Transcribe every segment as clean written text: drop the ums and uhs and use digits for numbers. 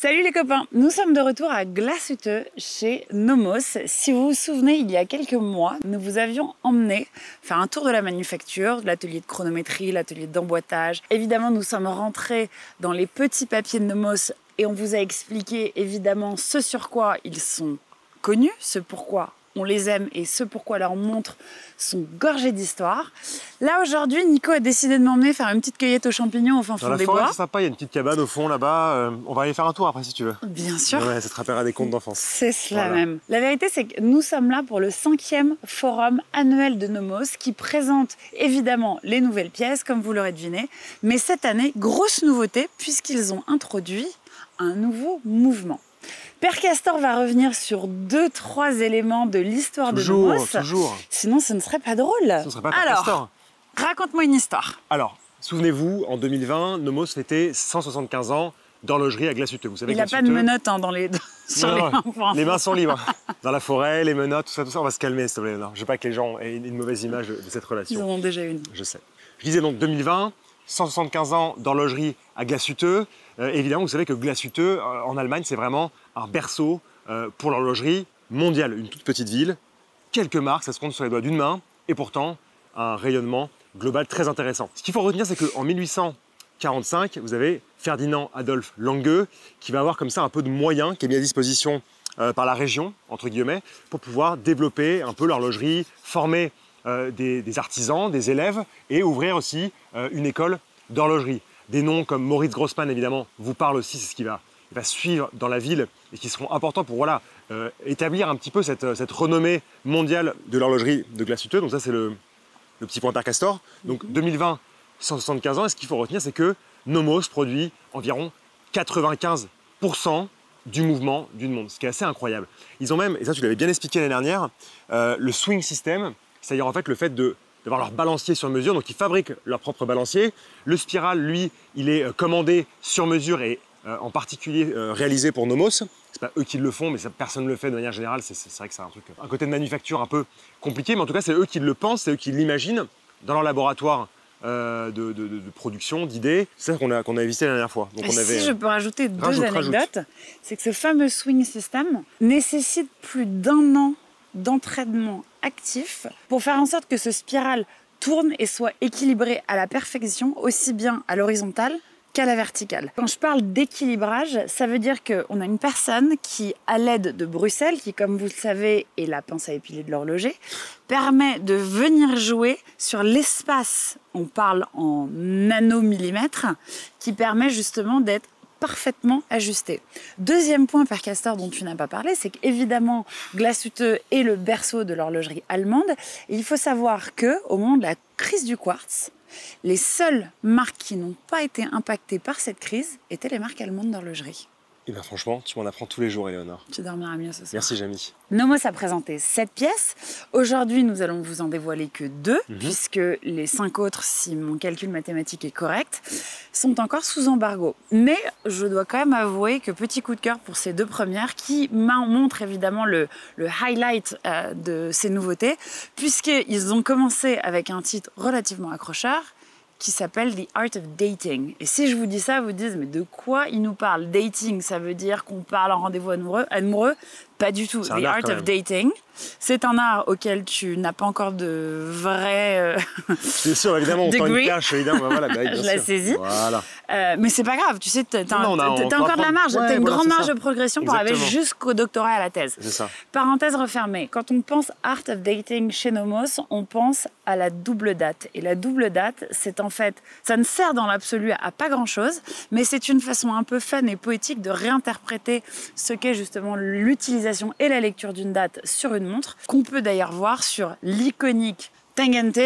Salut les copains, nous sommes de retour à Glashütte chez Nomos. Si vous vous souvenez, il y a quelques mois, nous vous avions emmené faire un tour de la manufacture, de l'atelier de chronométrie, l'atelier d'emboîtage. Évidemment, nous sommes rentrés dans les petits papiers de Nomos et on vous a expliqué évidemment ce sur quoi ils sont connus, ce pourquoi on les aime et ce pourquoi leurs montres sont gorgées d'histoire. Là aujourd'hui, Nico a décidé de m'emmener faire une petite cueillette aux champignons au fin fond des bois. C'est sympa, il y a une petite cabane au fond là-bas. On va aller faire un tour après si tu veux. Bien sûr. Ouais, ça te rappellera des contes d'enfance. C'est cela même. La vérité, c'est que nous sommes là pour le 5e forum annuel de Nomos qui présente évidemment les nouvelles pièces, comme vous l'aurez deviné. Mais cette année, grosse nouveauté puisqu'ils ont introduit un nouveau mouvement. Père Castor va revenir sur 2-3 éléments de l'histoire de Nomos. Toujours. Sinon, ce ne serait pas drôle. Ce ne serait pas Père Castor. Raconte-moi une histoire. Alors, souvenez-vous, en 2020, Nomos fêtait 175 ans d'horlogerie à Glashütte. Vous savez, il n'a pas de menottes dans les... sur les mains. Les mains sont libres. Dans la forêt, les menottes, tout ça, on va se calmer, s'il te plaît. Je ne veux pas que les gens aient une mauvaise image de cette relation. Ils en ont déjà une. Je sais. Je disais donc 2020, 175 ans d'horlogerie à Glashütte. Évidemment, vous savez que Glashütte, en Allemagne, c'est vraiment un berceau pour l'horlogerie mondiale. Une toute petite ville, quelques marques, ça se compte sur les doigts d'une main, et pourtant un rayonnement global très intéressant. Ce qu'il faut retenir, c'est qu'en 1845, vous avez Ferdinand Adolphe Lange qui va avoir comme ça un peu de moyens qui est mis à disposition par la région, entre guillemets, pour pouvoir développer un peu l'horlogerie, former des artisans, des élèves et ouvrir aussi une école d'horlogerie. Des noms comme Moritz Grossmann, évidemment, vous parlent aussi, c'est ce qui va suivre dans la ville et qui seront importants pour établir un petit peu cette renommée mondiale de l'horlogerie de Glashütte. Donc ça, c'est le petit point Père Castor. Donc 2020, 175 ans, et ce qu'il faut retenir, c'est que Nomos produit environ 95% du mouvement d'une montre, ce qui est assez incroyable. Ils ont même, et ça tu l'avais bien expliqué l'année dernière, le swing system, c'est-à-dire en fait le fait d'avoir leur balancier sur mesure, donc ils fabriquent leur propre balancier. Le spiral, lui, il est commandé sur mesure et en particulier réalisé pour Nomos. C'est pas eux qui le font, mais personne ne le fait de manière générale. C'est vrai que c'est un côté de manufacture un peu compliqué, mais en tout cas, c'est eux qui le pensent, c'est eux qui l'imaginent dans leur laboratoire de production, d'idées. C'est ça qu'on a visité la dernière fois. Donc, si je peux rajouter deux anecdotes, c'est que ce fameux swing system nécessite plus d'1 an d'entraînement actif pour faire en sorte que ce spiral tourne et soit équilibré à la perfection, aussi bien à l'horizontale qu'à la verticale. Quand je parle d'équilibrage, ça veut dire qu'on a une personne qui, à l'aide de Bruxelles, qui, comme vous le savez, est la pince à épiler de l'horloger, permet de venir jouer sur l'espace, on parle en nanomillimètres, qui permet justement d'être parfaitement ajusté. Deuxième point, Père Castor, dont tu n'as pas parlé, c'est qu'évidemment, Glashütte est le berceau de l'horlogerie allemande. Et il faut savoir qu'au moment de la crise du quartz, les seules marques qui n'ont pas été impactées par cette crise étaient les marques allemandes d'horlogerie. Et bien franchement, tu m'en apprends tous les jours, Éléonore. Tu dormiras mieux ce soir. Merci, Jamie. Nomos a présenté 7 pièces. Aujourd'hui, nous allons vous en dévoiler que 2, puisque les 5 autres, si mon calcul mathématique est correct, sont encore sous embargo. Mais je dois quand même avouer que petit coup de cœur pour ces 2 premières, qui montrent évidemment le highlight de ces nouveautés, puisqu'ils ont commencé avec un titre relativement accrocheur, qui s'appelle The Art of Dating. Et si je vous dis ça, vous dites, mais de quoi il nous parle? Dating, ça veut dire qu'on parle en rendez-vous amoureux? Pas du tout. The Art of Dating, c'est un art auquel tu n'as pas encore de vrai c'est sûr, évidemment, on t'en cache, évidemment. Voilà, je l'ai saisi. Voilà. Mais c'est pas grave, tu sais, tu as encore de la marge. Tu as une grande marge de progression pour arriver jusqu'au doctorat et à la thèse. C'est ça. Parenthèse refermée. Quand on pense Art of Dating chez Nomos, on pense à la double date. Et la double date, c'est en fait, ça ne sert dans l'absolu à pas grand-chose, mais c'est une façon un peu fun et poétique de réinterpréter ce qu'est justement l'utilisation et la lecture d'une date sur une montre, qu'on peut d'ailleurs voir sur l'iconique Tangente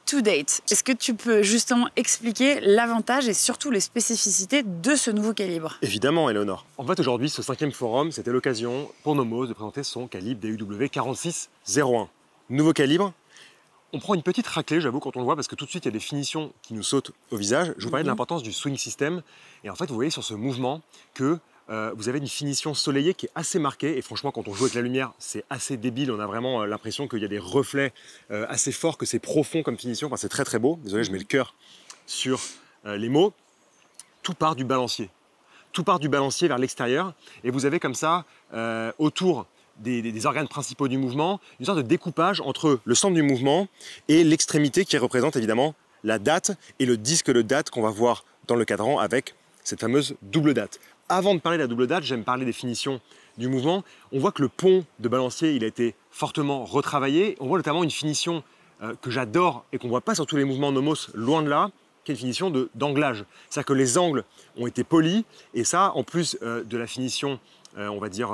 To Date. Est-ce que tu peux justement expliquer l'avantage et surtout les spécificités de ce nouveau calibre? Évidemment, Éléonore. En fait, aujourd'hui, ce 5e forum, c'était l'occasion pour Nomos de présenter son calibre DUW 4601. Nouveau calibre. On prend une petite raclée, j'avoue, quand on le voit, parce que tout de suite, il y a des finitions qui nous sautent au visage. Je vous parlais de l'importance du swing system. Et en fait, vous voyez sur ce mouvement que vous avez une finition soleillée qui est assez marquée. Et franchement, quand on joue avec la lumière, c'est assez débile. On a vraiment l'impression qu'il y a des reflets assez forts, que c'est profond comme finition. Enfin, c'est très, très beau. Désolé, je mets le cœur sur les mots. Tout part du balancier. Tout part du balancier vers l'extérieur et vous avez comme ça, autour des organes principaux du mouvement, une sorte de découpage entre le centre du mouvement et l'extrémité qui représente évidemment la date et le disque de date qu'on va voir dans le cadran avec cette fameuse double date. Avant de parler de la double date, j'aime parler des finitions du mouvement. On voit que le pont de balancier, il a été fortement retravaillé. On voit notamment une finition que j'adore et qu'on ne voit pas sur tous les mouvements Nomos, loin de là, qui est une finition d'anglage. C'est-à-dire que les angles ont été polis et ça, en plus de la finition, on va dire,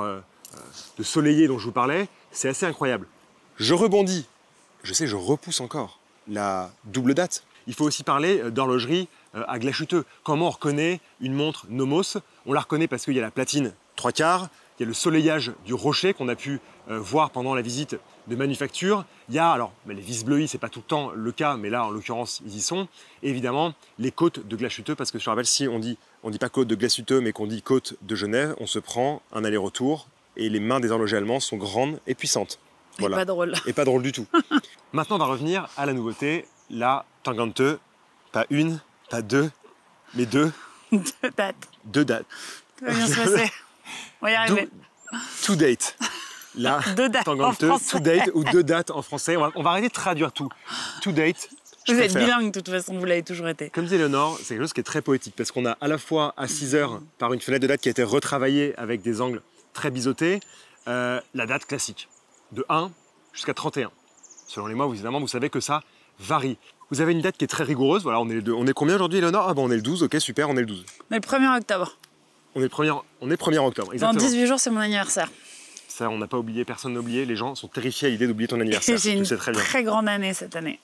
de soleillé dont je vous parlais, c'est assez incroyable. Je rebondis, je sais, je repousse encore la double date. Il faut aussi parler d'horlogerie à glas chuteux. Comment on reconnaît une montre Nomos? On la reconnaît parce qu'il y a la platine 3/4, il y a le soleillage du rocher qu'on a pu voir pendant la visite de manufacture. Il y a, alors, les vis bleuies, c'est pas tout le temps le cas, mais là, en l'occurrence, ils y sont. Et évidemment, les côtes de glas chuteux, parce que je te rappelle, si on dit pas côte de glas chuteux, mais qu'on dit côte de Genève, on se prend un aller-retour et les mains des horlogers allemands sont grandes et puissantes. Voilà. Et pas drôle. Et pas drôle du tout. Maintenant, on va revenir à la nouveauté, la Tangente. Pas une, pas deux, mais deux. Deux dates. Deux dates. Ça va bien se passer. On va y arriver. To date. La deux dates en Tangente, français. to date ou deux dates en français. On va arrêter de traduire tout. To date. Vous êtes bilingue de toute façon, vous l'avez toujours été. Comme disait Léonore, c'est quelque chose qui est très poétique parce qu'on a à la fois à 6 heures par une fenêtre de date qui a été retravaillée avec des angles très biseautés, la date classique de 1 jusqu'à 31. Selon les mois, évidemment, vous savez que ça varie. Vous avez une date qui est très rigoureuse. Voilà, on est combien aujourd'hui, Léonore? Ah bon, on est le 12, ok, super, on est le 12. On est le 1er octobre. On est 1er octobre, exactement. Dans 18 jours, c'est mon anniversaire. Ça, on n'a pas oublié, personne n'a oublié. Les gens sont terrifiés à l'idée d'oublier ton anniversaire. J'ai une très bien. très grande année cette année.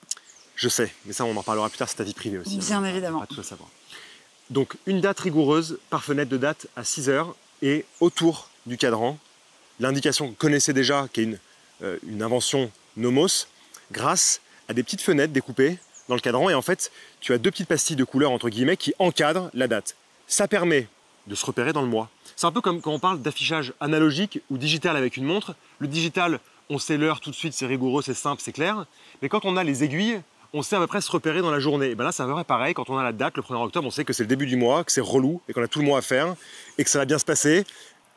Je sais, mais ça, on en parlera plus tard, c'est ta vie privée aussi. Bien évidemment. On va pas tout à savoir. Donc, une date rigoureuse par fenêtre de date à 6 heures et autour du cadran, l'indication que vous connaissez déjà, qui est une invention Nomos, grâce à des petites fenêtres découpées dans le cadran. Et en fait, tu as deux petites pastilles de couleur, entre guillemets, qui encadrent la date. Ça permet de se repérer dans le mois. C'est un peu comme quand on parle d'affichage analogique ou digital avec une montre. Le digital, on sait l'heure tout de suite, c'est rigoureux, c'est simple, c'est clair. Mais quand on a les aiguilles, on sait à peu près se repérer dans la journée. Et ben là, c'est à peu près pareil. Quand on a la date, le 1er octobre, on sait que c'est le début du mois, que c'est relou et qu'on a tout le mois à faire et que ça va bien se passer.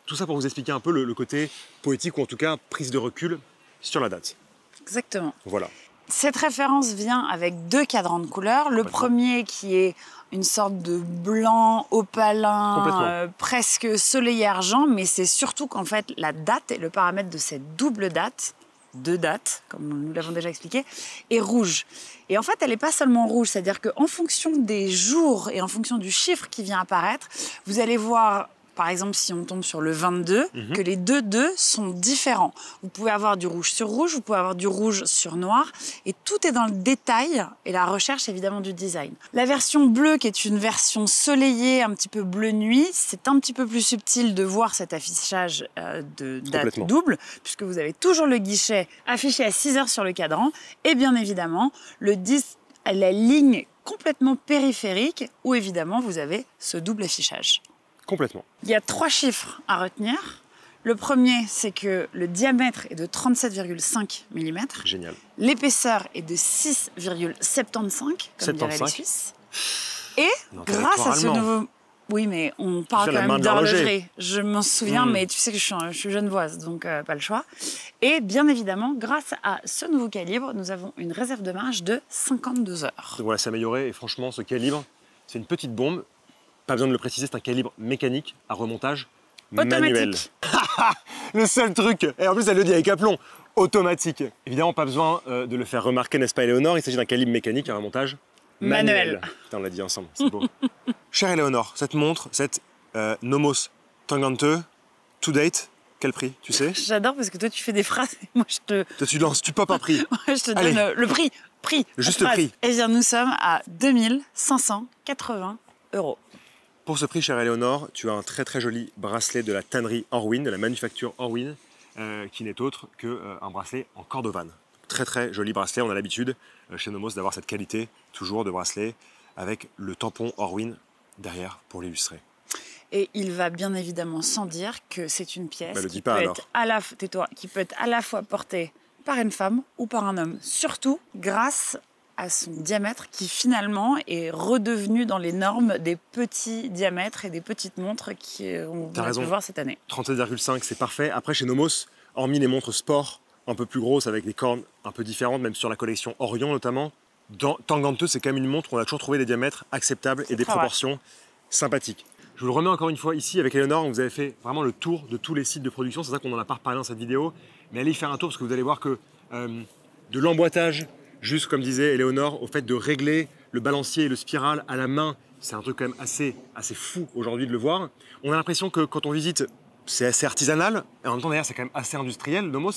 Tout ça pour vous expliquer un peu le côté poétique ou en tout cas prise de recul sur la date. Exactement. Voilà. Cette référence vient avec deux cadrans de couleurs. Le premier qui est une sorte de blanc opalin, presque soleil argent, mais c'est surtout qu'en fait la date et le paramètre de cette double date, deux dates, comme nous l'avons déjà expliqué, est rouge. Et en fait, elle n'est pas seulement rouge, c'est-à-dire qu'en fonction des jours et en fonction du chiffre qui vient apparaître, vous allez voir, par exemple, si on tombe sur le 22, que les deux 2 sont différents. Vous pouvez avoir du rouge sur rouge, vous pouvez avoir du rouge sur noir, et tout est dans le détail et la recherche, évidemment, du design. La version bleue, qui est une version soleillée, un petit peu bleu nuit, c'est un petit peu plus subtil de voir cet affichage de date double, puisque vous avez toujours le guichet affiché à 6 heures sur le cadran, et bien évidemment, le disque à la ligne complètement périphérique, où évidemment, vous avez ce double affichage. Complètement. Il y a 3 chiffres à retenir. Le premier, c'est que le diamètre est de 37,5 mm. Génial. L'épaisseur est de 6,75, comme diraient les Suisses. Et grâce à ce nouveau... Oui, mais on parle quand même d'horlogerie. Je m'en souviens, mais tu sais que je suis genevoise, donc pas le choix. Et bien évidemment, grâce à ce nouveau calibre, nous avons une réserve de marge de 52 heures. Donc voilà, c'est amélioré. Et franchement, ce calibre, c'est une petite bombe. Pas besoin de le préciser, c'est un calibre mécanique à remontage manuel. Le seul truc, et en plus elle le dit avec aplomb, automatique. Évidemment, pas besoin de le faire remarquer, n'est-ce pas Éléonore? Il s'agit d'un calibre mécanique à remontage manuel. Putain, on l'a dit ensemble, c'est beau. Chère Éléonore, cette montre, cette Nomos Tangente, to date, quel prix, tu sais? J'adore parce que toi tu fais des phrases et moi je te... Toi tu lances, tu popes un prix. Je te donne le prix. Le juste prix. Et bien nous sommes à 2580 €. Pour ce prix, chère Éléonore, tu as un très très joli bracelet de la tannerie Orwin, de la manufacture Orwin, qui n'est autre qu'un bracelet en cordovane. Très très joli bracelet, on a l'habitude chez Nomos d'avoir cette qualité toujours de bracelet avec le tampon Orwin derrière pour l'illustrer. Et il va bien évidemment sans dire que c'est une pièce qui peut être à la fois portée par une femme ou par un homme, surtout grâce à son diamètre qui finalement est redevenu dans les normes des petits diamètres et des petites montres qu'on a pu voir cette année. 37,5 c'est parfait. Après chez Nomos, hormis les montres sport un peu plus grosses avec des cornes un peu différentes, même sur la collection Orion notamment, dans Tangente c'est quand même une montre où on a toujours trouvé des diamètres acceptables et des proportions sympathiques. Je vous le remets encore une fois ici avec Éléonore, vous avez fait vraiment le tour de tous les sites de production, c'est ça qu'on n'en a pas reparlé dans cette vidéo, mais allez y faire un tour parce que vous allez voir que de l'emboîtage, juste comme disait Éléonore, au fait de régler le balancier et le spiral à la main, c'est un truc quand même assez fou aujourd'hui de le voir. On a l'impression que quand on visite, c'est assez artisanal, et en même temps derrière c'est quand même assez industriel. Nomos,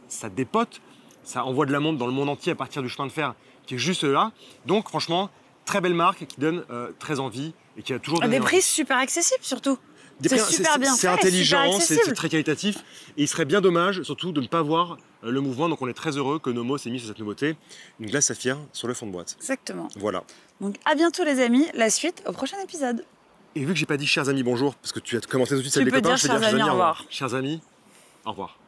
ça dépote, ça envoie de la montre dans le monde entier à partir du chemin de fer qui est juste là. Donc franchement, très belle marque qui donne très envie et qui a toujours des prix super accessibles surtout. C'est super bien fait, c'est intelligent, c'est très qualitatif. Et il serait bien dommage surtout de ne pas voir le mouvement. Donc on est très heureux que Nomos ait mis sur cette nouveauté une glace saphir sur le fond de boîte. Exactement. Voilà. Donc à bientôt les amis, la suite au prochain épisode. Et vu que j'ai pas dit chers amis bonjour, parce que tu as commencé tout de suite avec les copains, je peux dire chers amis au revoir. Chers amis, au revoir.